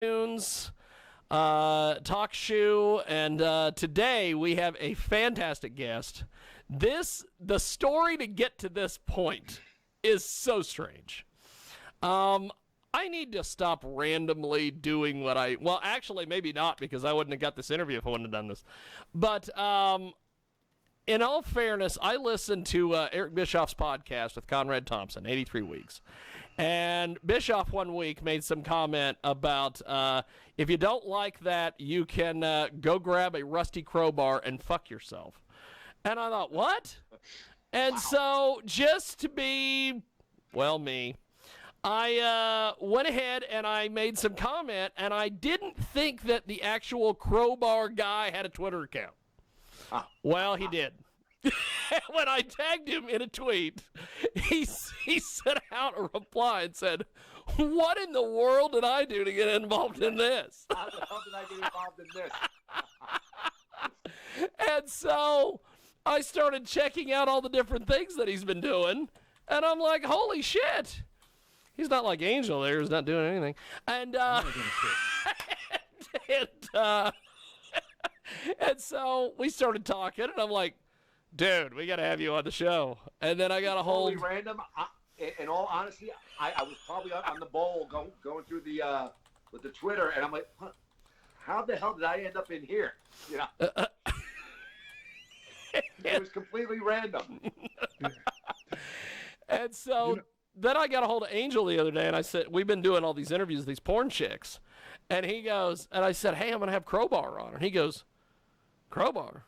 Tunes talk shoe, and today we have a fantastic guest. The story to get to this point is so strange. I need to stop randomly doing well, actually, maybe not, because I wouldn't have got this interview if I wouldn't have done this. But in all fairness, I listened to Eric Bischoff's podcast with Conrad Thompson, 83 Weeks. And Bischoff one week made some comment about if you don't like that, you can go grab a rusty crowbar and fuck yourself. And I thought, what? And so just to be, me, I went ahead and I made some comment, and I didn't think that the actual crowbar guy had a Twitter account. Well, he did. When I tagged him in a tweet, he sent out a reply and said, "What in the world did I do to get involved in this?" How the hell did I get involved in this? And so I started checking out all the different things that he's been doing, and I'm like, holy shit. He's not like Angel there. He's not doing anything. And, and so we started talking, and I'm like, dude, we got to have you on the show. And then I got a hold. Totally random. In all honesty, I was probably on the bowl going through with the Twitter, and I'm like, how the hell did I end up in here? You know, it was completely random. And so then I got a hold of Angel the other day, and I said, we've been doing all these interviews with these porn chicks. And he goes, and I said, hey, I'm going to have Crowbar on. And he goes, Crowbar?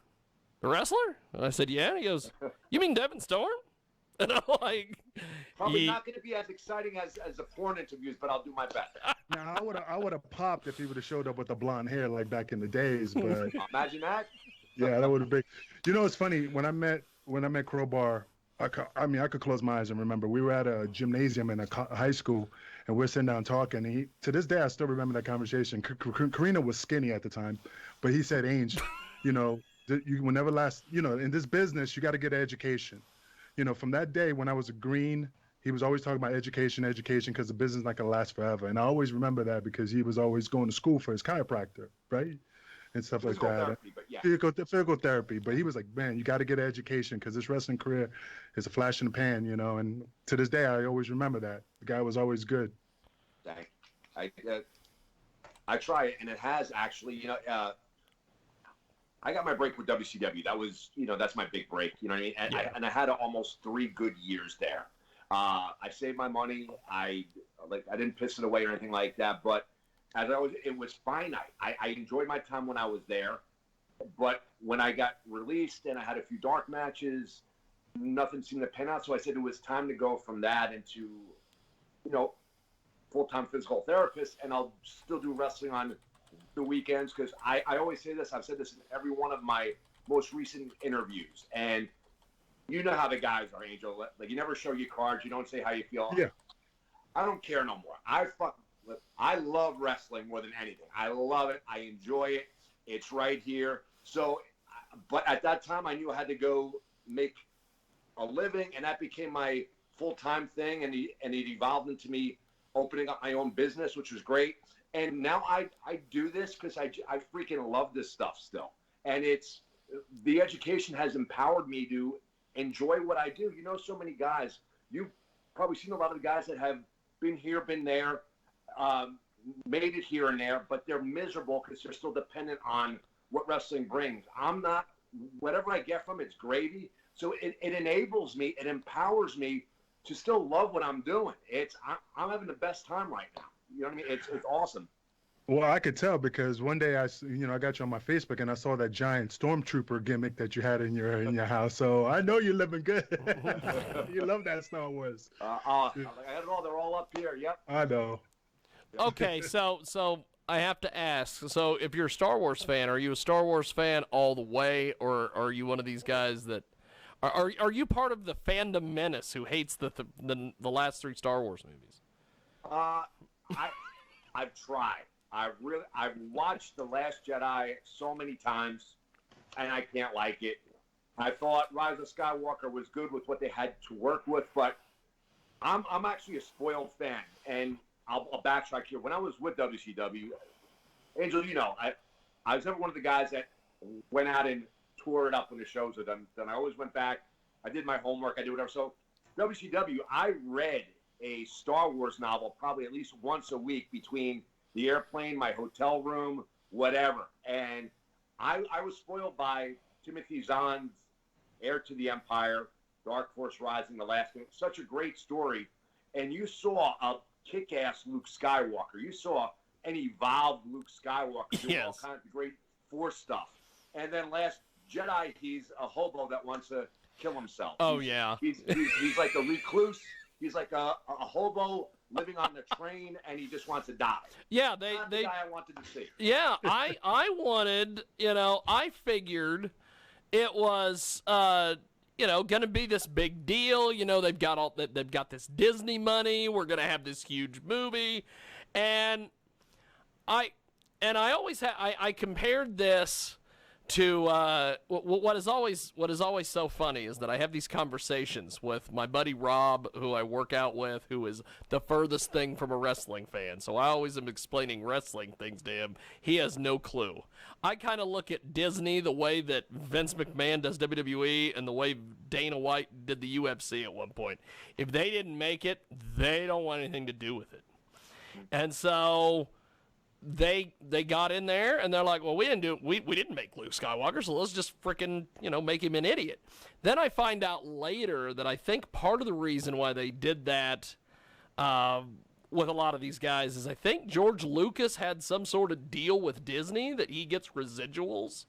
The wrestler? And I said, yeah. And he goes, you mean Devin Storm? And I'm like, probably not going to be as exciting as the porn interviews, but I'll do my best. Now I would have popped if he would have showed up with the blonde hair like back in the days. But imagine that. Yeah, that would have been. You know, it's funny when I met Crowbar. I could close my eyes and remember. We were at a gymnasium in a high school, and we're sitting down talking. And to this day, I still remember that conversation. Karina was skinny at the time, but he said, "Angel, you know, you will never last. You know, in this business, you got to get an education." You know, from that day when I was a green, he was always talking about education, because the business is not gonna last forever. And I always remember that because he was always going to school for his chiropractor, right? And stuff like that. Therapy, but yeah. Physical therapy. But he was like, man, you got to get an education because this wrestling career is a flash in the pan, you know. And to this day, I always remember that. The guy was always good. I try it, and it has actually, you know, I got my break with WCW. That was, you know, that's my big break. You know what I mean? And I had almost 3 good years there. I saved my money. I didn't piss it away or anything like that. But it was finite. I enjoyed my time when I was there. But when I got released and I had a few dark matches, nothing seemed to pan out. So I said it was time to go from that into, you know, full-time physical therapist. And I'll still do wrestling on the weekends, because I always say this. I've said this in every one of my most recent interviews, and you know how the guys are, Angel. Like, you never show your cards, you don't say how you feel. Yeah. I don't care no more. I love wrestling more than anything. I love it. I enjoy it. It's right here. So, but at that time, I knew I had to go make a living, and that became my full-time thing, and it evolved into me opening up my own business, which was great. And now I do this because I freaking love this stuff still. And the education has empowered me to enjoy what I do. You know, so many guys, you've probably seen a lot of the guys that have been here, been there, made it here and there, but they're miserable because they're still dependent on what wrestling brings. I'm not. Whatever I get from it's gravy. So it enables me, it empowers me to still love what I'm doing. I'm having the best time right now. You know what I mean? It's awesome. Well, I could tell because one day I got you on my Facebook and I saw that giant stormtrooper gimmick that you had in your house. So I know you're living good. You love that Star Wars. I had it all. They're all up here. Yep. I know. Okay, so I have to ask. So if you're a Star Wars fan, are you a Star Wars fan all the way, or are you one of these guys that are you part of the fandom menace who hates the last 3 Star Wars movies? I've tried. I've watched The Last Jedi so many times, and I can't like it. I thought Rise of Skywalker was good with what they had to work with, but I'm actually a spoiled fan, and I'll backtrack here. When I was with WCW, Angel, I was never one of the guys that went out and tore it up when the shows were done. Then I always went back. I did my homework. I did whatever. So WCW, I read a Star Wars novel probably at least once a week between the airplane, my hotel room, whatever. And I was spoiled by Timothy Zahn's Heir to the Empire, Dark Force Rising, The Last Game. Such a great story. And you saw a kick-ass Luke Skywalker. You saw an evolved Luke Skywalker doing all kinds of great Force stuff. And then Last Jedi, he's a hobo that wants to kill himself. He's like a recluse. He's like a hobo living on the train, and he just wants to die. Yeah, the guy I wanted to see. Yeah, I wanted, I figured it was, going to be this big deal. They've got this Disney money. We're going to have this huge movie, and I always I compared this to what is always so funny is that I have these conversations with my buddy Rob, who I work out with, who is the furthest thing from a wrestling fan. So I always am explaining wrestling things to him. He has no clue. I kind of look at Disney the way that Vince McMahon does WWE and the way Dana White did the UFC at one point. If they didn't make it, they don't want anything to do with it. And so they got in there and they're like, well, we didn't make Luke Skywalker, so let's just freaking, make him an idiot. Then I find out later that I think part of the reason why they did that with a lot of these guys is I think George Lucas had some sort of deal with Disney that he gets residuals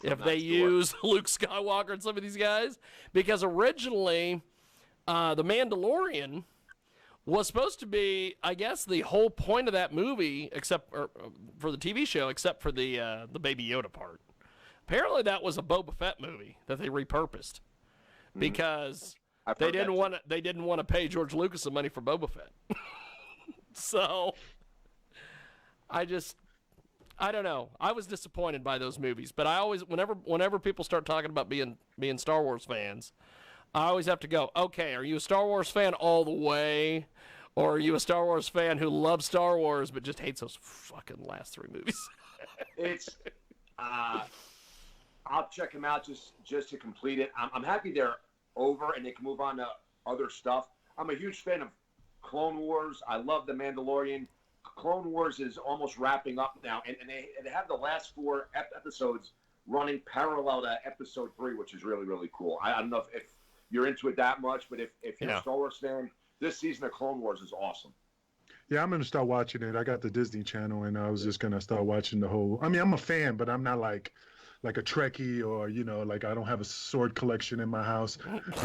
if they use Luke Skywalker and some of these guys. Because originally, The Mandalorian was supposed to be, I guess, the whole point of that movie, for the TV show, except for the Baby Yoda part. Apparently, that was a Boba Fett movie that they repurposed because they didn't want to pay George Lucas some money for Boba Fett. So, I don't know. I was disappointed by those movies, but I always, whenever people start talking about being Star Wars fans, I always have to go, okay, are you a Star Wars fan all the way? Or are you a Star Wars fan who loves Star Wars but just hates those fucking last three movies? I'll check them out just to complete it. I'm happy they're over and they can move on to other stuff. I'm a huge fan of Clone Wars. I love The Mandalorian. Clone Wars is almost wrapping up now, and they have the last 4 episodes running parallel to episode 3, which is really, really cool. I don't know if you're into it that much, but if you're a Star Wars fan, this season of Clone Wars is awesome. Yeah, I'm going to start watching it. I got the Disney Channel, and I was just going to start watching the whole... I mean, I'm a fan, but I'm not like a Trekkie or, like I don't have a sword collection in my house.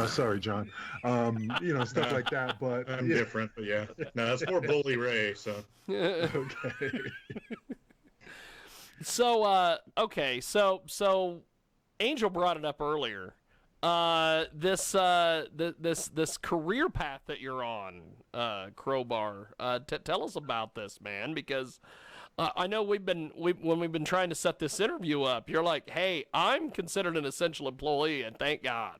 Sorry, John. Stuff like that, but... I'm different, but yeah. No, that's more Bully Ray, so... Okay. So, so Angel brought it up earlier. This career path that you're on, Crowbar. Tell us about this, man, because I know when we've been trying to set this interview up, you're like, hey, I'm considered an essential employee, and thank God.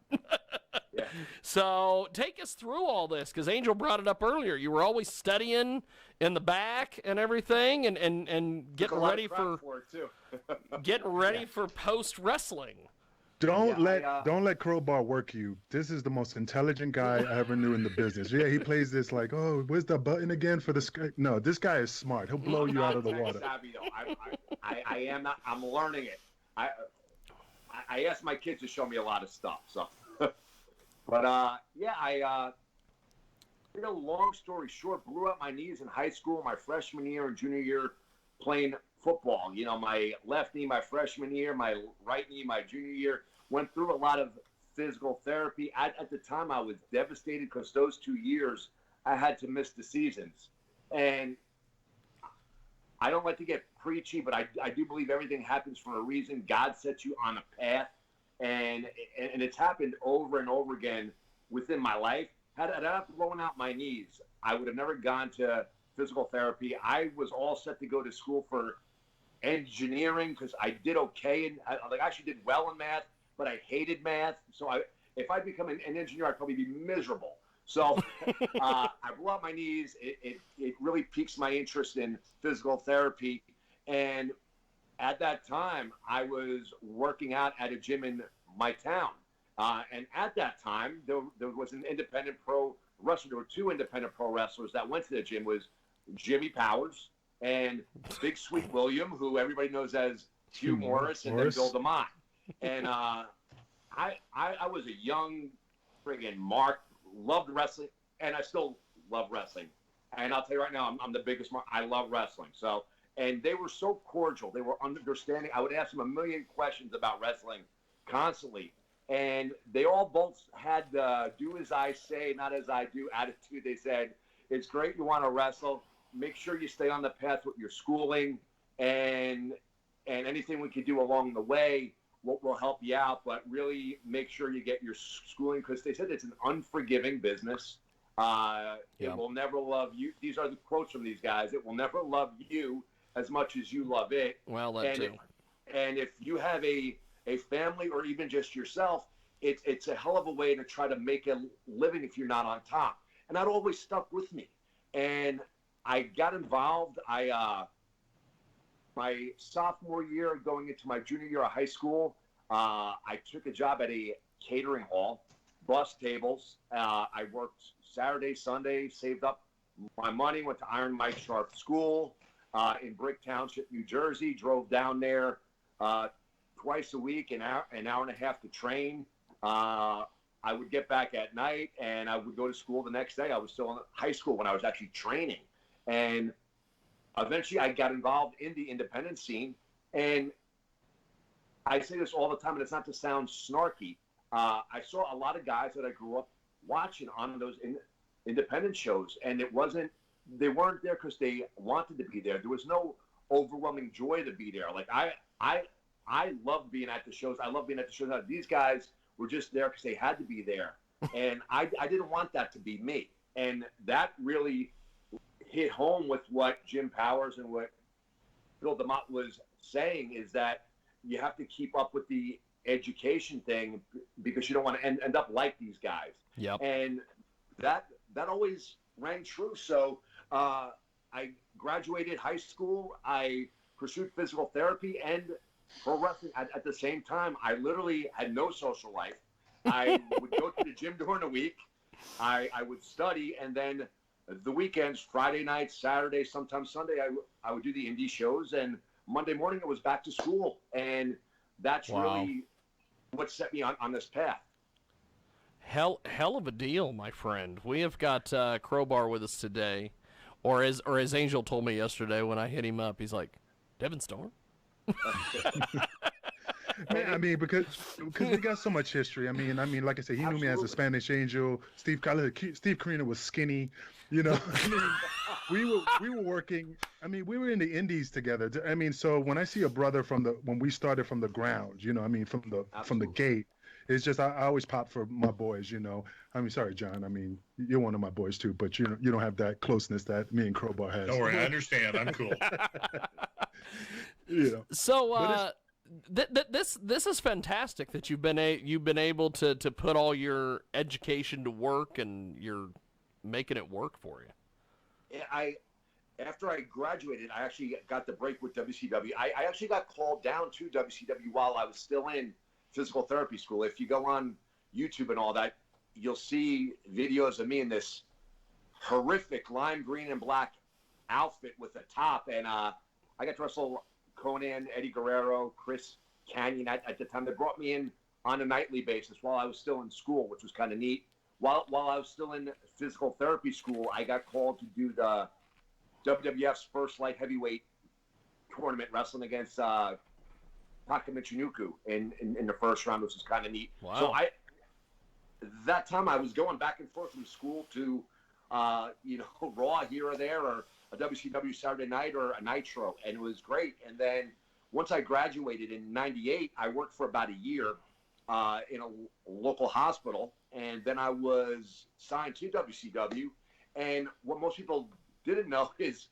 Yeah. So take us through all this, because Angel brought it up earlier. You were always studying in the back and everything, and getting ready for for post wrestling. Don't let Crowbar work you. This is the most intelligent guy I ever knew in the business. Yeah, he plays this like, oh, where's the button again for the sky? No, this guy is smart. He'll blow you out of the water. Savvy, though. I am not. I'm learning it. I asked my kids to show me a lot of stuff. So, but long story short, blew out my knees in high school, my freshman year and junior year playing football. My left knee my freshman year, my right knee my junior year. Went through a lot of physical therapy. At the time, I was devastated because those 2 years I had to miss the seasons. And I don't like to get preachy, but I do believe everything happens for a reason. God sets you on a path, and it's happened over and over again within my life. Had I not blown out my knees, I would have never gone to physical therapy. I was all set to go to school for engineering because I did okay, and I actually did well in math, but I hated math. So if I become an engineer, I'd probably be miserable. So I blew out my knees. It really piques my interest in physical therapy. And at that time, I was working out at a gym in my town. And at that time, there was an independent pro wrestler. There were two independent pro wrestlers that went to the gym. Was Jimmy Powers and Big Sweet William, who everybody knows as Hugh Morris, and then Bill DeMott. And I was a young friggin' Mark, loved wrestling, and I still love wrestling. And I'll tell you right now, I'm the biggest Mark. I love wrestling. So, and they were so cordial. They were understanding. I would ask them a million questions about wrestling constantly. And they all both had the do as I say, not as I do attitude. They said, it's great you want to wrestle. Make sure you stay on the path with your schooling, and anything we can do along the way will help you out. But really make sure you get your schooling, because they said it's an unforgiving business. It will never love you. These are the quotes from these guys. It will never love you as much as you love it. Well, that too. And if you have a family, or even just yourself, it's a hell of a way to try to make a living if you're not on top. And that always stuck with me. And I got involved. My sophomore year, going into my junior year of high school, I took a job at a catering hall, bus tables. I worked Saturday, Sunday, saved up my money, went to Iron Mike Sharp School in Brick Township, New Jersey, drove down there twice a week, an hour and a half to train. I would get back at night, and I would go to school the next day. I was still in high school when I was actually training. And eventually I got involved in the independent scene. And I say this all the time, and it's not to sound snarky. I saw a lot of guys that I grew up watching on those independent shows, and they weren't there because they wanted to be there. There was no overwhelming joy to be there. Like I love being at the shows. I love being at the shows. These guys were just there because they had to be there. And I didn't want that to be me. And that really hit home with what Jim Powers and what Bill DeMott was saying, is that you have to keep up with the education thing, because you don't want to end up like these guys. Yep. And that always rang true. So I graduated high school. I pursued physical therapy and pro wrestling at the same time. I literally had no social life. I would go to the gym during the week. I would study, and then the weekends, Friday nights, Saturday, sometimes Sunday, I would do the indie shows, and Monday morning it was back to school. And that's really what set me on this path. Hell of a deal, my friend. We have got Crowbar with us today, or as Angel told me yesterday when I hit him up, he's like, Devin Storm? Man, I mean, because we got so much history. I mean, like I said, he knew me as a Spanish Angel. Steve Carina was skinny, you know. I mean, we were working. I mean, we were in the indies together. I mean, so when I see a brother when we started from the ground, you know, I mean, from the gate, it's just I always pop for my boys, you know. I mean, sorry, John. I mean, you're one of my boys too, but you don't have that closeness that me and Crowbar has. Don't worry, I understand. I'm cool. You know. So this is fantastic that you've been able to put all your education to work, and you're making it work for you. After I graduated, I actually got the break with WCW. I actually got called down to WCW while I was still in physical therapy school. If you go on YouTube and all that, you'll see videos of me in this horrific lime green and black outfit with a top, and I got to wrestle Conan, Eddie Guerrero, Chris Canyon at the time. They brought me in on a nightly basis while I was still in school, which was kind of neat. While I was still in physical therapy school, I got called to do the WWF's first light heavyweight tournament, wrestling against Taka Michinoku in the first round, which was kind of neat. Wow. So that time I was going back and forth from school to Raw here or there, or a WCW Saturday night, or a Nitro, and it was great. And then once I graduated in '98, I worked for about a year in a local hospital, and then I was signed to WCW. And what most people didn't know is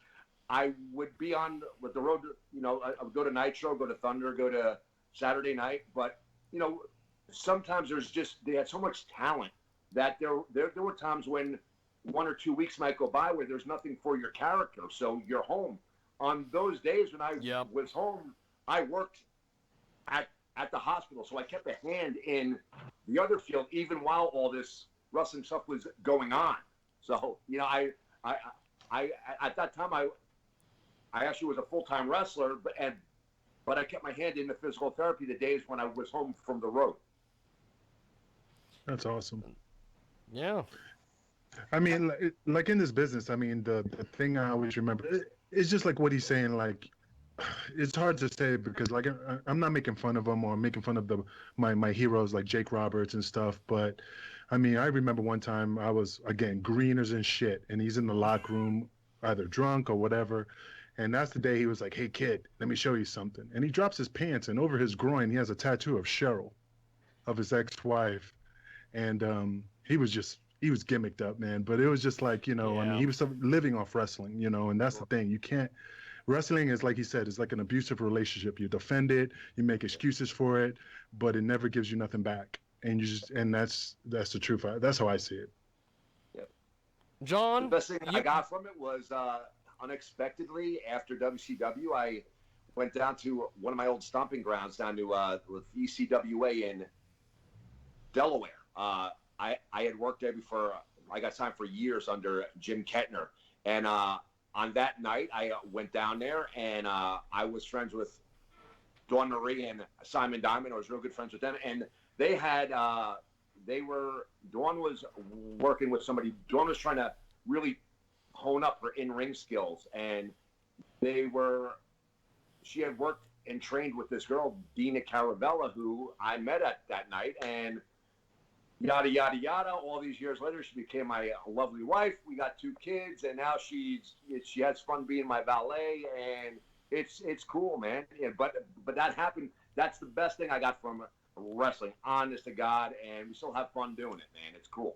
I would be on with the road. I would go to Nitro, go to Thunder, go to Saturday night, but sometimes they had so much talent that there were times when 1 or 2 weeks might go by where there's nothing for your character, so you're home. On those days when I was home, I worked at the hospital, so I kept a hand in the other field even while all this wrestling stuff was going on. So I at that time I actually was a full-time wrestler, but I kept my hand in the physical therapy the days when I was home from the road. That's awesome. Yeah. I mean, like in this business, I mean, the thing I always remember, it's just like what he's saying. Like, it's hard to say because like I'm not making fun of him or making fun of my heroes like Jake Roberts and stuff. But I mean, I remember one time I was again green as in shit, and he's in the locker room either drunk or whatever. And that's the day he was like, "Hey kid, let me show you something." And he drops his pants, and over his groin he has a tattoo of Cheryl, of his ex-wife, and he was gimmicked up, man. But it was just like, I mean, he was living off wrestling, and that's the thing. You can't. Wrestling is like he said, it's like an abusive relationship. You defend it, you make excuses for it, but it never gives you nothing back. And that's the truth. That's how I see it. Yep. John, the best thing I got from it was unexpectedly after WCW, I went down to one of my old stomping grounds down to with ECWA in Delaware. I had worked there before. I got signed for years under Jim Kettner, and on that night I went down there, and I was friends with Dawn Marie and Simon Diamond. I was real good friends with them, and they had Dawn was working with somebody. Dawn was trying to really hone up her in-ring skills, and she had worked and trained with this girl, Dina Caravella, who I met at that night, and yada, yada, yada. All these years later, she became my lovely wife. We got 2 kids, and now she has fun being my valet, and it's cool, man. Yeah, but that happened. That's the best thing I got from wrestling, honest to God, and we still have fun doing it, man. It's cool.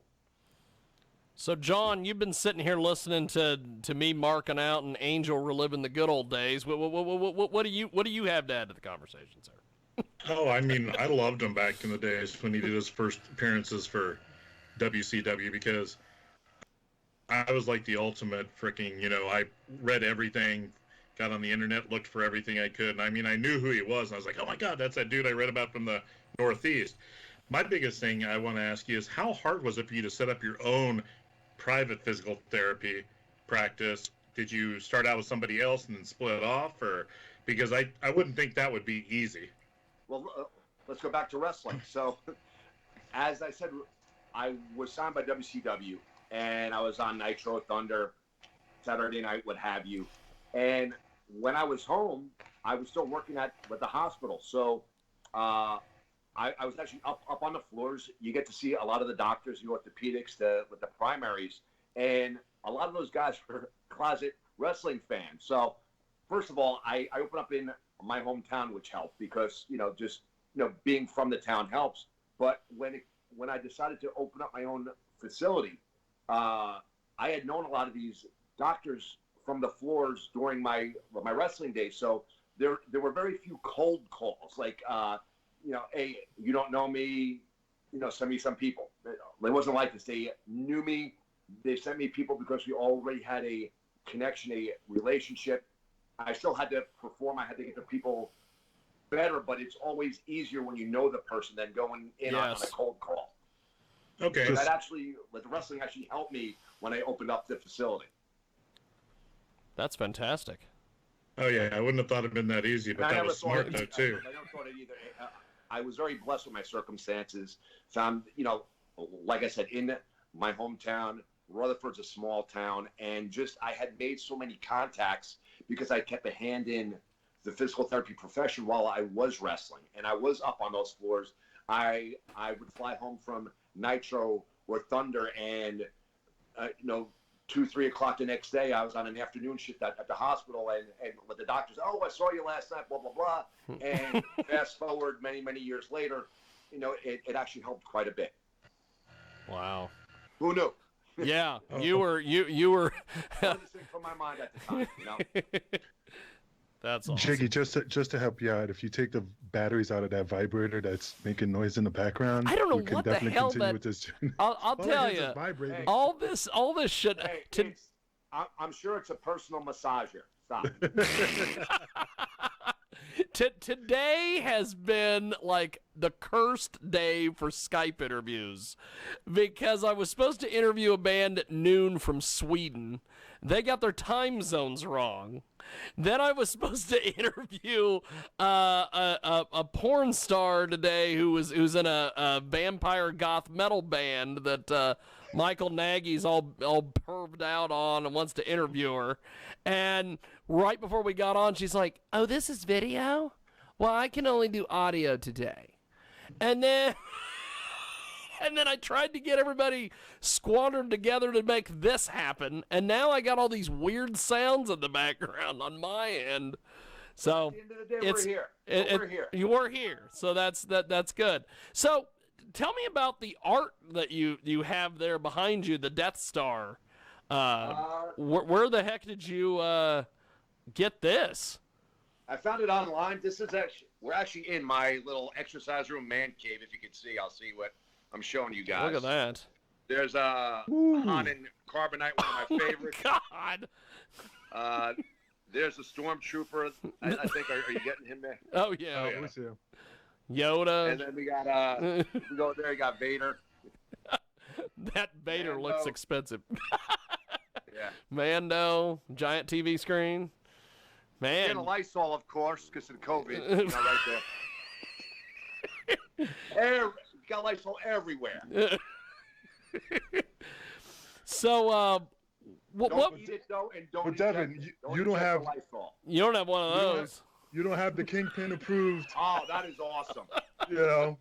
So, John, you've been sitting here listening to me marking out and Angel reliving the good old days. What do you have to add to the conversation, sir? Oh, I mean, I loved him back in the days when he did his first appearances for WCW because I was like the ultimate freaking, I read everything, got on the internet, looked for everything I could. And I mean, I knew who he was. And I was like, oh my God, that's that dude I read about from the Northeast. My biggest thing I want to ask you is how hard was it for you to set up your own private physical therapy practice? Did you start out with somebody else and then split off? Or because I wouldn't think that would be easy. Well, let's go back to wrestling. So, as I said, I was signed by WCW, and I was on Nitro, Thunder, Saturday night, what have you. And when I was home, I was still working with the hospital. So, I was actually up on the floors. You get to see a lot of the doctors, the orthopedics, with the primaries, and a lot of those guys were closet wrestling fans. So, first of all, I opened up in my hometown, which helped because being from the town helps. But when I decided to open up my own facility, I had known a lot of these doctors from the floors during my wrestling days. So there were very few cold calls like hey, you don't know me, send me some people. It wasn't like this. They knew me. They sent me people because we already had a connection, a relationship. I still had to perform. I had to get the people better, but it's always easier when you know the person than going in on a cold call. Okay. So that actually, the wrestling actually helped me when I opened up the facility. That's fantastic. Oh, yeah. I wouldn't have thought it'd been that easy, but that was smart, though, too. I never thought it either. I was very blessed with my circumstances. Found, like I said, in my hometown, Rutherford's a small town, and just I had made so many contacts because I kept a hand in the physical therapy profession while I was wrestling, and I was up on those floors. I would fly home from Nitro or Thunder, and 2-3 o'clock the next day, I was on an afternoon shift at the hospital, and with the doctors, oh, I saw you last night, blah blah blah, and fast forward many years later, it actually helped quite a bit. Wow. Who knew? Yeah, you were. From my mind at the time, That's awesome. Jiggy, just to help you out, if you take the batteries out of that vibrator that's making noise in the background, I don't know we can what the definitely hell continue that. with this. I'll All I tell hear is you, it vibrating. all this shit. Hey, I'm sure it's a personal massager. Stop. Today has been like the cursed day for Skype interviews because I was supposed to interview a band at noon from Sweden. They got their time zones wrong. Then I was supposed to interview a porn star today who's in a vampire goth metal band that Michael Nagy's all perved out on and wants to interview her. And right before we got on, she's like, "Oh, this is video? Well, I can only do audio today." And then I tried to get everybody squandered together to make this happen, and now I got all these weird sounds in the background on my end. So At the end of the day, we're here. We're here. You were here, so that's good. So tell me about the art that you have there behind you, the Death Star. Where the heck did you get this? I found it online. We're actually in my little exercise room man cave. If you can see, I'll see what I'm showing you guys. Look at that. There's Han and Carbonite, one of my favorites. God. There's a Stormtrooper. I think. Are you getting him there? Oh yeah. Oh, yeah. Let's see. Yoda. And then we got we go there. You got Vader. That Vader Mando. looks expensive. Yeah. Mando, giant TV screen. Man. And a Lysol, of course, because of COVID. Right there. Got Lysol everywhere. So, Don't eat it though, and don't. But Devin, you don't have Lysol. you don't have one of those. You don't have the Kingpin approved. Oh, that is awesome. You know.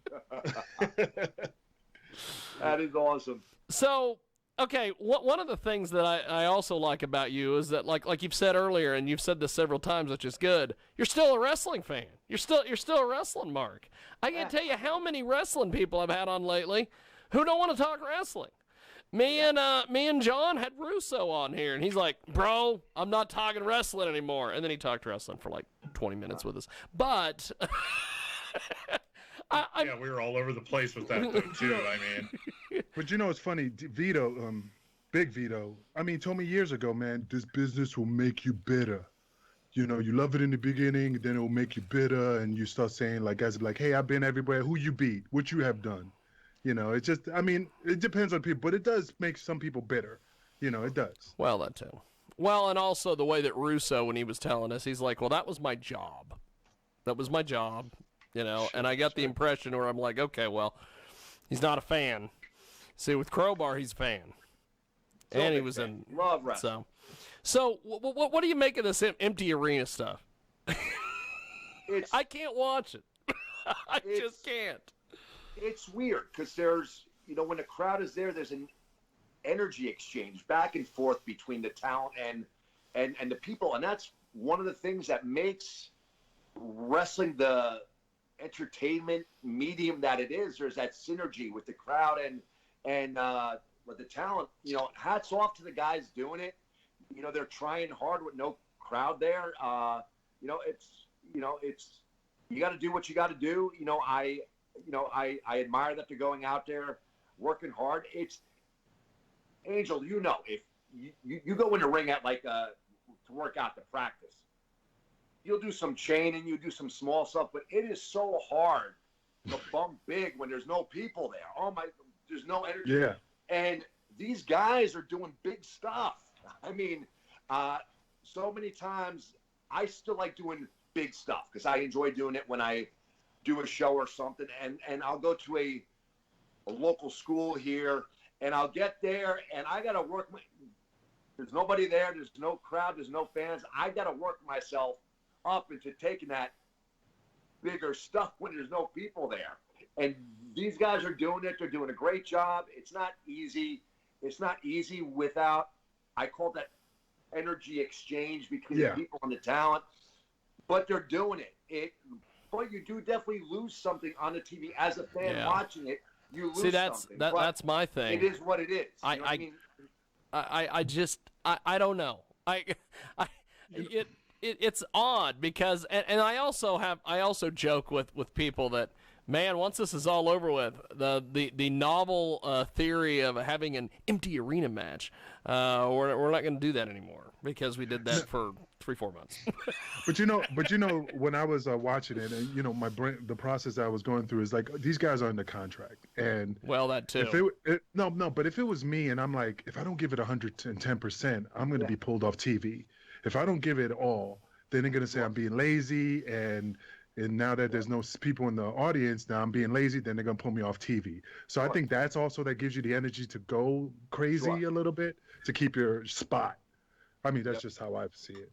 That is awesome. So, okay, one of the things that I also like about you is that, like you've said earlier, and you've said this several times, which is good. You're still a wrestling fan. You're still a wrestling mark. I can't tell you how many wrestling people I've had on lately who don't want to talk wrestling. Me and John had Russo on here, and he's like, "Bro, I'm not talking wrestling anymore." And then he talked wrestling for like 20 minutes with us. But Yeah, we were all over the place with that though too. I mean, But you know, it's funny. Vito, Big Vito. I mean, told me years ago, man, this business will make you bitter. You know, you love it in the beginning, then it will make you bitter, and you start saying, like, guys are like, "Hey, I've been everywhere. Who you beat? What you have done?" You know, it's just, I mean, it depends on people, but it does make some people bitter. You know, it does. well, that too. Well, and also the way that Russo, when he was telling us, he's like, "Well, that was my job. That was my job." You know, and I got the impression where I'm like, okay, well, he's not a fan. See, with Crowbar, he's a fan. And he was in. Love wrestling. So what do you make of this empty arena stuff? It's I can't watch it. I just can't. it's weird because there's, when the crowd is there, there's an energy exchange back and forth between the talent and the people, and that's one of the things that makes wrestling the entertainment medium that it is. There's that synergy with the crowd and with the talent. Hats off to the guys doing it. They're trying hard with no crowd there. It's you got to do what you got to do. I admire that they're going out there working hard. It's Angel. If you go in the ring at to work out, to practice, you'll do some chaining, you do some small stuff, but it is so hard to bump big when there's no people there. There's no energy. Yeah. And these guys are doing big stuff. I mean, so many times I still like doing big stuff because I enjoy doing it when I do a show or something. And I'll go to a local school here, and I'll get there, and I got to work. There's nobody there. There's no crowd. There's no fans. I got to work myself up into taking that bigger stuff when there's no people there. And these guys are doing it. They're doing a great job. It's not easy. It's not easy without, I call that energy exchange between the people and the talent. But they're doing it. But you do definitely lose something on the TV as a fan watching it. You lose something. That's my thing. It is what it is. I don't know. it's odd because, and I also joke with people that, man, once this is all over with, the novel theory of having an empty arena match, we're not going to do that anymore because we did that for 3-4 months. But you know, when I was watching it, and my brain, the process I was going through is like, these guys are under contract, and well, that too. But if it was me, and I'm like, if I don't give it 110%, I'm going to be pulled off TV. If I don't give it all, then they're going to say I'm being lazy, and now that there's no people in the audience, now I'm being lazy, then they're going to pull me off TV. So I think that's also that gives you the energy to go crazy a little bit to keep your spot. I mean, that's just how I see it,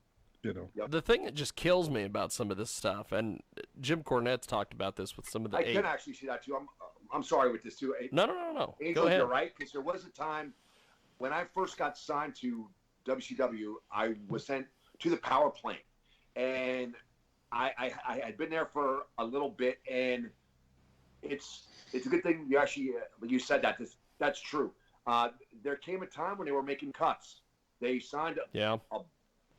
The thing that just kills me about some of this stuff, and Jim Cornette's talked about this with some of the I can actually see that too. I'm sorry with this too. No. Angel, Go ahead. you're right, because there was a time when I first got signed to WCW, I was sent to the power plant, and I had been there for a little bit, and it's a good thing you actually you said that. That's true. There came a time when they were making cuts. They signed a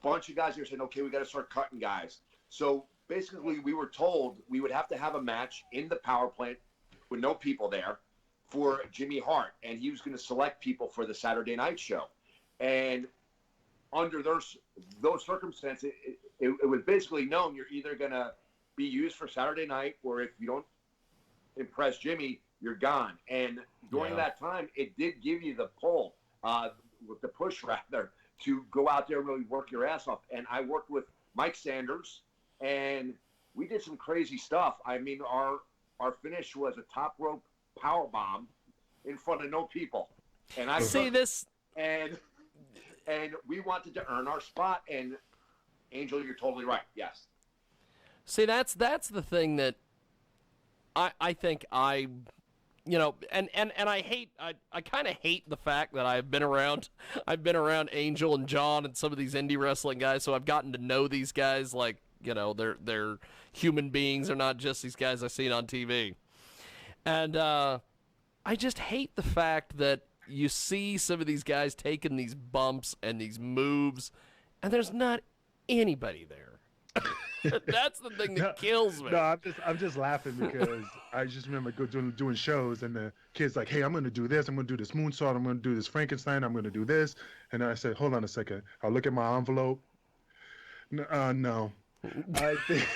bunch of guys. They were saying, okay, we got to start cutting guys. So basically, we were told we would have to have a match in the power plant with no people there for Jimmy Hart, and he was going to select people for the Saturday night show. And under those circumstances, it was basically known you're either going to be used for Saturday night, or if you don't impress Jimmy, you're gone. And during that time, it did give you the pull, with the push rather, to go out there and really work your ass off. And I worked with Mike Sanders, and we did some crazy stuff. I mean, our finish was a top rope power bomb in front of no people. And I see this, and we wanted to earn our spot. And Angel, you're totally right. Yes. See, that's the thing that I think and I kind of hate the fact that I've been around Angel and John and some of these indie wrestling guys, so I've gotten to know these guys like, they're human beings. They're not just these guys I've seen on TV. And I just hate the fact that you see some of these guys taking these bumps and these moves, and there's not anybody there. That's the thing that kills me. No, I'm just laughing because I just remember doing shows, and the kid's like, hey, I'm going to do this. I'm going to do this moonsault. I'm going to do this Frankenstein. I'm going to do this. And I said, hold on a second. I'll look at my envelope. No. I think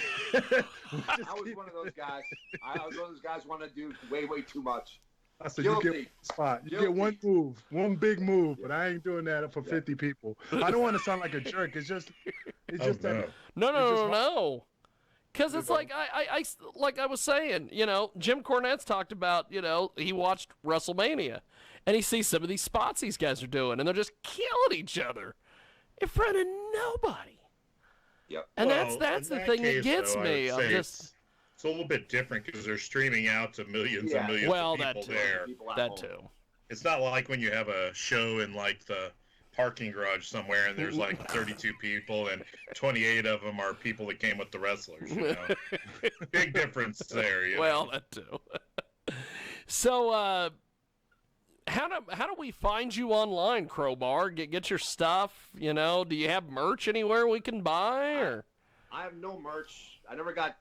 I was one of those guys. I was one of those guys who want to do way too much. I said, Guilty. you get one spot. You get one move, one big move, but I ain't doing that for 50 people. I don't want to sound like a jerk. It's just that. No. Because it's like I like I was saying, Jim Cornette's talked about, he watched WrestleMania, and he sees some of these spots these guys are doing, and they're just killing each other in front of nobody. Yep. And that's the thing that gets me. It's a little bit different because they're streaming out to millions and millions of people there. That too. It's not like when you have a show in like the parking garage somewhere and there's like 32 people and 28 of them are people that came with the wrestlers. Big difference there. Well, that too. So, how do we find you online, Crowbar? Get your stuff. Do you have merch anywhere we can buy? Or I have no merch. I never got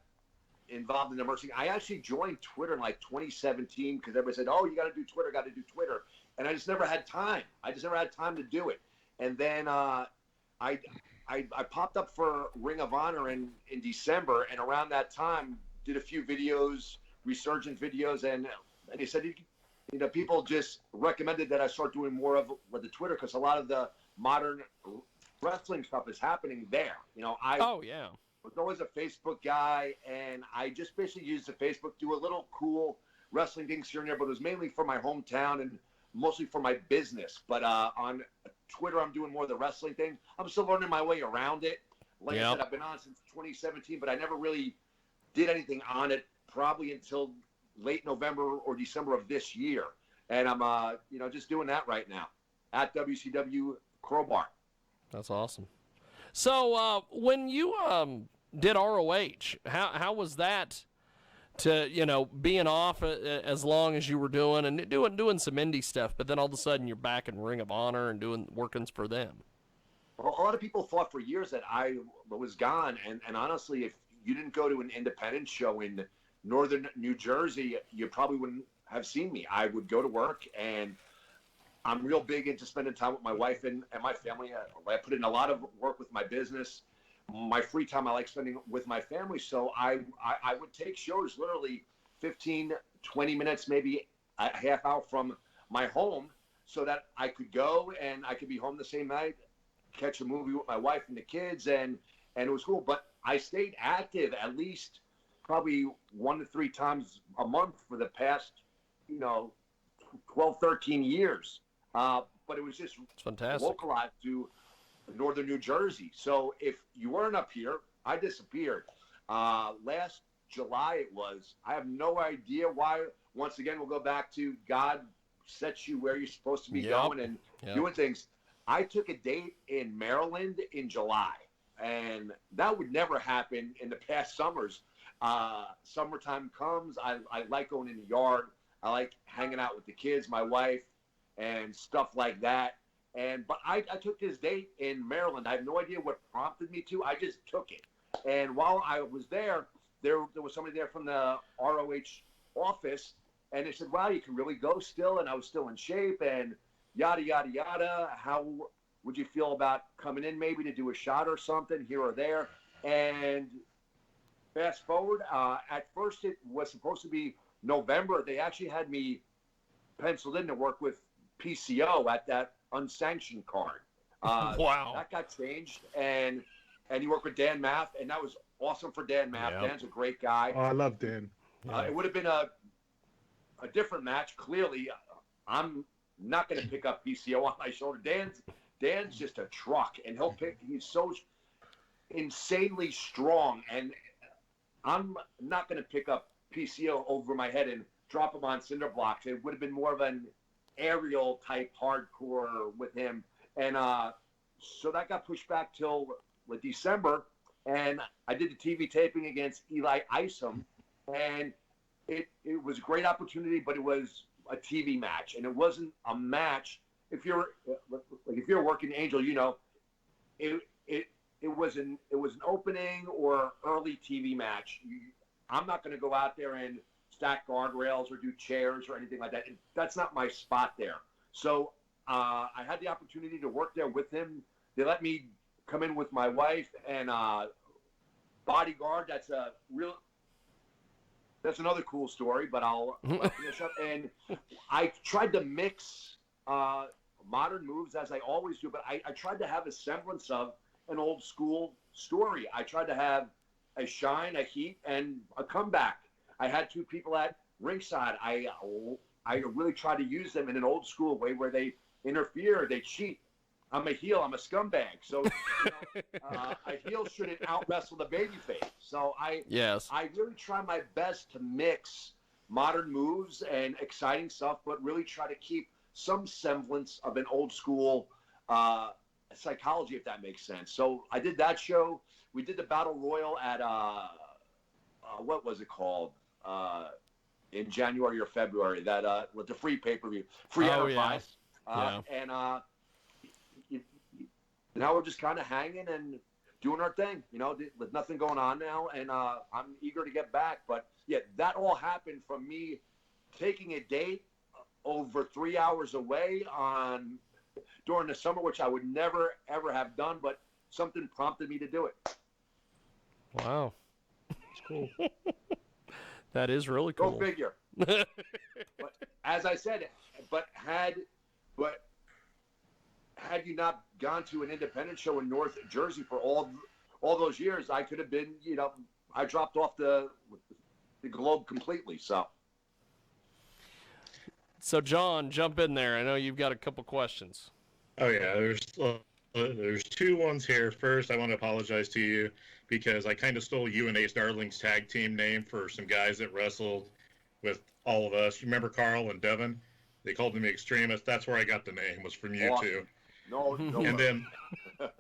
involved in the merch thing. I actually joined Twitter in like 2017 because everybody said, "Oh, you got to do Twitter," and I just never had time. I just never had time to do it. And then I popped up for Ring of Honor in December, and around that time did a few videos, resurgent videos, and they said, people just recommended that I start doing more of with the Twitter because a lot of the modern wrestling stuff is happening there. I was always a Facebook guy, and I just basically used the Facebook, do a little cool wrestling things here and there, but it was mainly for my hometown and mostly for my business. But on Twitter, I'm doing more of the wrestling thing. I'm still learning my way around it. Like I said, I've been on since 2017, but I never really did anything on it probably until late November or December of this year. And I'm, just doing that right now at WCW Crowbar. That's awesome. So when you did ROH, how was that to, being off as long as you were doing and doing some indie stuff, but then all of a sudden you're back in Ring of Honor and working for them? a lot of people thought for years that I was gone. And honestly, if you didn't go to an independent show in northern New Jersey, you probably wouldn't have seen me. I would go to work, and I'm real big into spending time with my wife and my family. I put in a lot of work with my business. My free time I like spending with my family. So I would take shows literally 15, 20 minutes, maybe a half hour from my home, so that I could go and I could be home the same night, catch a movie with my wife and the kids, and it was cool. But I stayed active at least probably 1 to 3 times a month for the past, 12, 13 years. But it was just fantastic. localized to northern New Jersey. So if you weren't up here, I disappeared. Last July it was. I have no idea why. Once again, we'll go back to God sets you where you're supposed to be going and doing things. I took a date in Maryland in July, and that would never happen in the past summers. Summertime comes. I like going in the yard. I like hanging out with the kids, my wife, and stuff like that. But I took this date in Maryland. I have no idea what prompted me to. I just took it. And while I was there was somebody there from the ROH office, and they said, "Wow, you can really go still." And I was still in shape, and yada yada yada. How would you feel about coming in maybe to do a shot or something here or there? And fast forward, at first it was supposed to be November. They actually had me penciled in to work with PCO at that unsanctioned card. Wow. That got changed, and he worked with Dan Maff, and that was awesome for Dan Maff. Yep. Dan's a great guy. Oh, I love Dan. It would have been a different match. Clearly, I'm not going to pick up PCO on my shoulder. Dan's just a truck, and he's so insanely strong, and I'm not going to pick up PCO over my head and drop him on cinder blocks. It would have been more of an aerial type hardcore with him, and so that got pushed back till December, and I did the TV taping against Eli Isom, and it was a great opportunity, but it was a TV match, and it wasn't a match. If you're a working Angel, it was an opening or early TV match. I'm not going to go out there and stack guardrails or do chairs or anything like that. That's not my spot there. So I had the opportunity to work there with him. They let me come in with my wife and bodyguard. That's another cool story, but I'll finish up. And I tried to mix modern moves as I always do, but I tried to have a semblance of an old school story. I tried to have a shine, a heat, and a comeback. I had 2 people at ringside. I really tried to use them in an old school way where they interfere, they cheat. I'm a heel. I'm a scumbag. So a heel shouldn't out wrestle the babyface. So I really try my best to mix modern moves and exciting stuff, but really try to keep some semblance of an old school psychology, if that makes sense. So I did that show. We did the Battle Royal at what was it called? In January or February, that with the free pay-per-view, free Enterprise. And now we're just kind of hanging and doing our thing, with nothing going on now, and I'm eager to get back. But yeah, that all happened from me taking a date over 3 hours away during the summer, which I would never ever have done, but something prompted me to do it. Wow, It's cool. that is really cool. Go figure. But as I said, had you not gone to an independent show in North Jersey for all those years, I could have been, I dropped off the globe completely. So John, jump in there. I know you've got a couple questions. Oh yeah, there's 2 ones here. First, I want to apologize to you because I kind of stole you and Ace Darling's tag team name for some guys that wrestled with all of us. You remember Carl and Devin? They called them the Extremists. That's where I got the name, was from you Awesome. two. No. And then, well,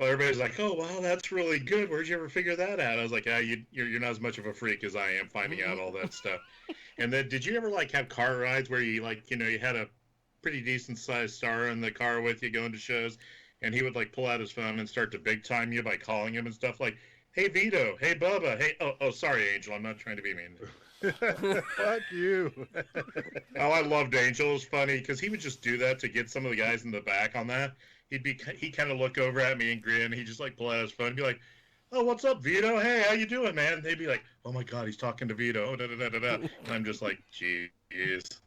everybody's like, "Oh, wow, that's really good. Where'd you ever figure that out?" I was like, you're not as much of a freak as I am finding out all that stuff." And then, did you ever have car rides where you you had a pretty decent sized star in the car with you going to shows, and he would like pull out his phone and start to big time you by calling him and stuff like, "Hey Vito, hey Bubba, hey sorry Angel, I'm not trying to be mean." Fuck you. Oh, I loved Angel. It was funny because he would just do that to get some of the guys in the back on that. He kind of look over at me and grin. He'd just like pull out his phone and be like, "Oh, what's up, Vito? Hey, how you doing, man?" And they'd be like, "Oh my God, he's talking to Vito." Da, da, da, da, da. And I'm just like, "Jeez."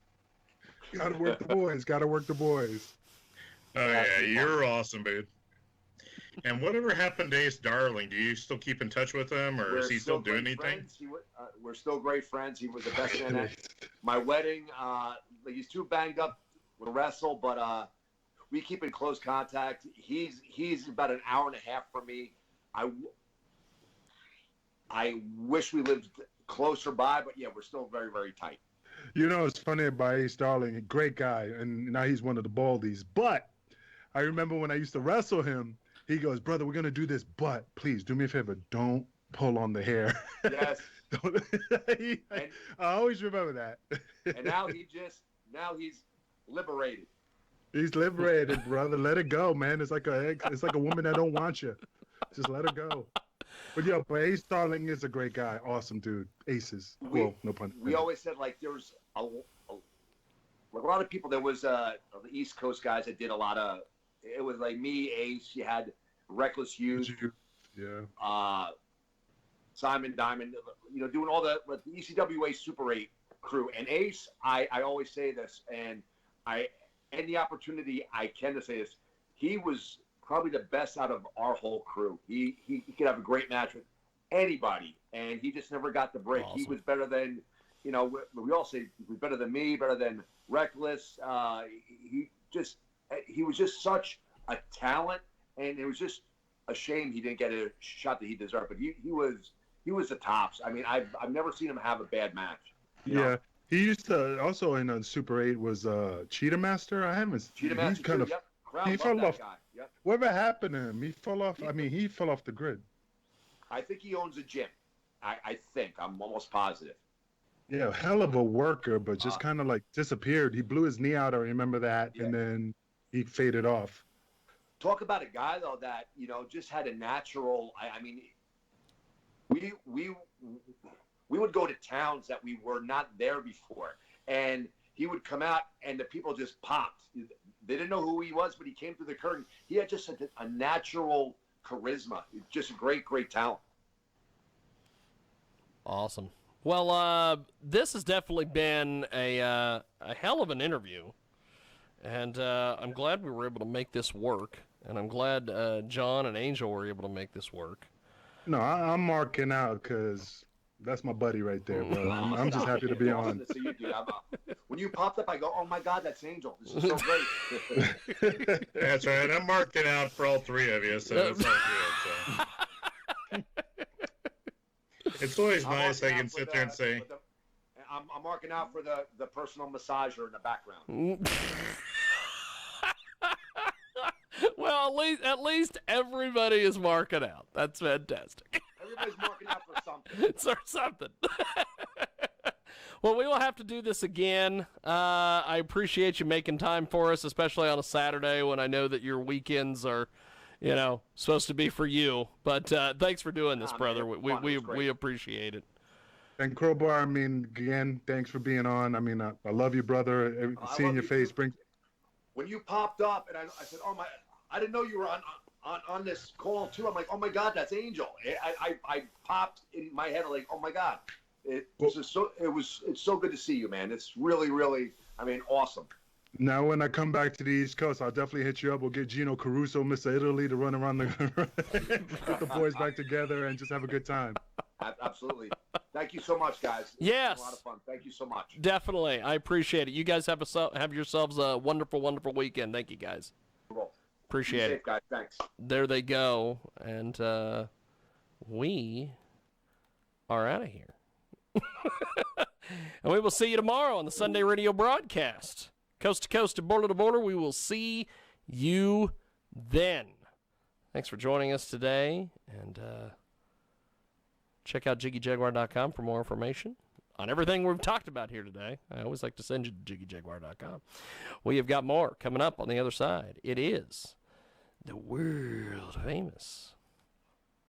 Gotta work the boys. Gotta work the boys. Oh yeah, you're awesome, dude. And whatever happened to Ace Darling? Do you still keep in touch with him, or is he still doing anything? We're still great friends. He was the best man at my wedding. He's too banged up to wrestle, but we keep in close contact. He's about an hour and a half from me. I wish we lived closer by, but yeah, we're still very, very tight. You know, it's funny about Ace Darling, a great guy, and now he's one of the Baldies. But I remember when I used to wrestle him, he goes, "Brother, we're gonna do this, but please do me a favor, don't pull on the hair." Yes. I always remember that. And now he's liberated. He's liberated, brother. Let it go, man. It's like a woman that don't want you. Just let her go. But but Ace Darling is a great guy. Awesome dude. Aces. Well, no pun intended. We always said like there was a lot of people. There was the East Coast guys that did a lot of. It was like me, Ace. You had Reckless Youth. Yeah. Simon Diamond. Doing all the ECWA Super 8 crew. And Ace, I always say this, and any opportunity I can to say this, he was probably the best out of our whole crew. He could have a great match with anybody, and he just never got the break. Awesome. He was better than, we all say he was better than me, better than Reckless. He was just such a talent, and it was just a shame he didn't get a shot that he deserved. But he was the tops. I mean, I've never seen him have a bad match. You know? He used to also in Super 8 was Cheetah Master. I haven't. Cheetah Master. Kind of. Yep. He fell off. Guy. Yep. Whatever happened to him? He fell off. He fell off the grid. I think he owns a gym. I think. I'm almost positive. Yeah, hell of a worker, but just kind of like disappeared. He blew his knee out. I remember that, and then he faded off. Talk about a guy though that just had a natural. I mean, we would go to towns that we were not there before, and he would come out, and the people just popped. They didn't know who he was, but he came through the curtain. He had just a natural charisma. Just a great, great talent. Awesome. Well, this has definitely been a hell of an interview, and I'm glad we were able to make this work, and I'm glad John and Angel were able to make this work. No, I'm marking out because that's my buddy right there, bro. I'm just happy to be on. To see you, dude. When you popped up, I go, "Oh my God, that's Angel! This is so great." That's right. I'm marking out for all three of you, so it's all good. So. It's always nice I can sit there and say. I'm marking out for the personal massager in the background. Well, at least everybody is marking out. That's fantastic. Everybody's marking out for something. For something. Well, we will have to do this again. I appreciate you making time for us, especially on a Saturday when I know that your weekends are, supposed to be for you. But thanks for doing this, brother. Man, we appreciate it. And Crowbar, I mean, again, thanks for being on. I mean, I love you, brother. Seeing your face brings. When you popped up, and I said, "Oh my, I didn't know you were on this call too." I'm like, "Oh my God, that's Angel." I popped in my head like, "Oh my God." It's so good to see you, man. It's really, really, awesome. Now, when I come back to the East Coast, I'll definitely hit you up. We'll get Gino Caruso, Mr. Italy, to run around get the boys back together and just have a good time. Absolutely. Thank you so much, guys. Yes. It's been a lot of fun. Thank you so much. Definitely. I appreciate it. You guys have yourselves a wonderful, wonderful weekend. Thank you, guys. Cool. Appreciate it. Guys. Thanks. There they go. And we are out of here. And we will see you tomorrow on the Sunday radio broadcast. Coast to coast and border to border. We will see you then. Thanks for joining us today. And check out JiggyJaguar.com for more information on everything we've talked about here today. I always like to send you to JiggyJaguar.com. We have got more coming up on the other side. It is the world famous